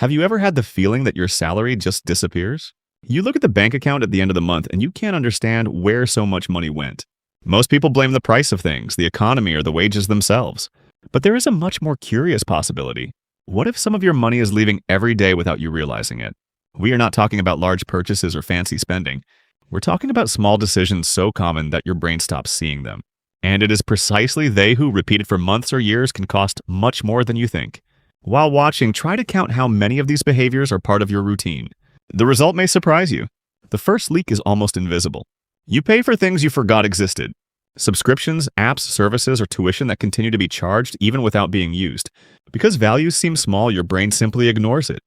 Have you ever had the feeling that your salary just disappears? You look at the bank account at the end of the month and you can't understand where so much money went. Most people blame the price of things, the economy, or the wages themselves. But there is a much more curious possibility. What if some of your money is leaving every day without you realizing it? We are not talking about large purchases or fancy spending. We're talking about small decisions so common that your brain stops seeing them. And it is precisely they who, repeated for months or years, can cost much more than you think. While watching, try to count how many of these behaviors are part of your routine. The result may surprise you. The first leak is almost invisible. You pay for things you forgot existed. Subscriptions, apps, services, or tuition that continue to be charged even without being used. Because values seem small, your brain simply ignores it.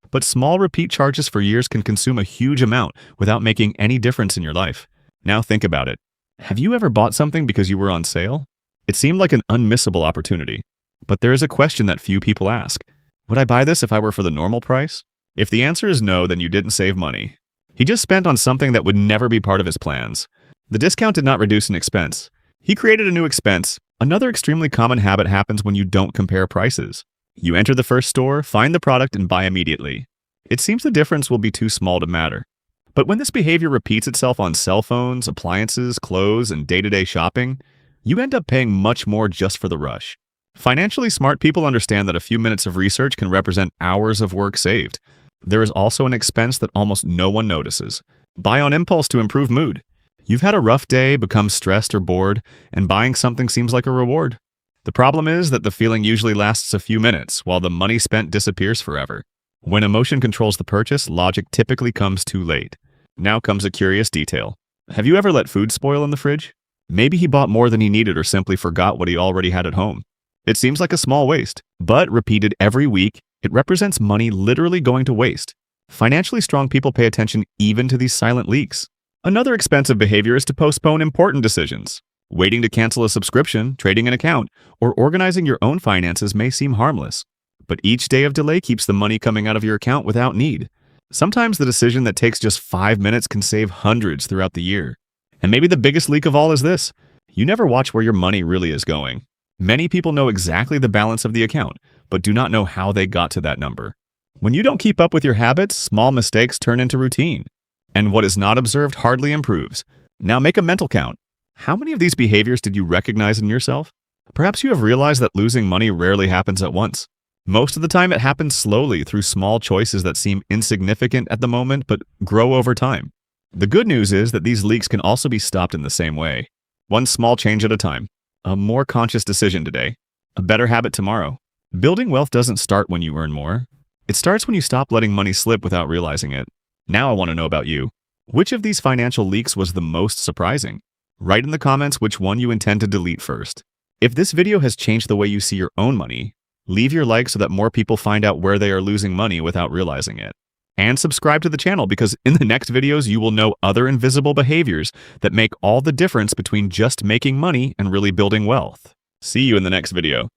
But small repeat charges for years can consume a huge amount without making any difference in your life. Now think about it. Have you ever bought something because you were on sale? It seemed like an unmissable opportunity. But there is a question that few people ask. Would I buy this if I were for the normal price? If the answer is no, then you didn't save money. He just spent on something that would never be part of his plans. The discount did not reduce an expense. He created a new expense. Another extremely common habit happens when you don't compare prices. You enter the first store, find the product, and buy immediately. It seems the difference will be too small to matter. But when this behavior repeats itself on cell phones, appliances, clothes, and day-to-day shopping, you end up paying much more just for the rush. Financially smart people understand that a few minutes of research can represent hours of work saved. There is also an expense that almost no one notices. Buy on impulse to improve mood. You've had a rough day, become stressed or bored, and buying something seems like a reward. The problem is that the feeling usually lasts a few minutes, while the money spent disappears forever. When emotion controls the purchase, logic typically comes too late. Now comes a curious detail. Have you ever let food spoil in the fridge? Maybe he bought more than he needed or simply forgot what he already had at home. It seems like a small waste, but repeated every week, it represents money literally going to waste. Financially strong people pay attention even to these silent leaks. Another expensive behavior is to postpone important decisions. Waiting to cancel a subscription, trading an account, or organizing your own finances may seem harmless. But each day of delay keeps the money coming out of your account without need. Sometimes the decision that takes just 5 minutes can save hundreds throughout the year. And maybe the biggest leak of all is this. You never watch where your money really is going. Many people know exactly the balance of the account, but do not know how they got to that number. When you don't keep up with your habits, small mistakes turn into routine. And what is not observed hardly improves. Now make a mental count. How many of these behaviors did you recognize in yourself? Perhaps you have realized that losing money rarely happens at once. Most of the time it happens slowly through small choices that seem insignificant at the moment but grow over time. The good news is that these leaks can also be stopped in the same way. One small change at a time. A more conscious decision today. A better habit tomorrow. Building wealth doesn't start when you earn more. It starts when you stop letting money slip without realizing it. Now I want to know about you. Which of these financial leaks was the most surprising? Write in the comments which one you intend to delete first. If this video has changed the way you see your own money, leave your like so that more people find out where they are losing money without realizing it. And subscribe to the channel because in the next videos you will know other invisible behaviors that make all the difference between just making money and really building wealth. See you in the next video.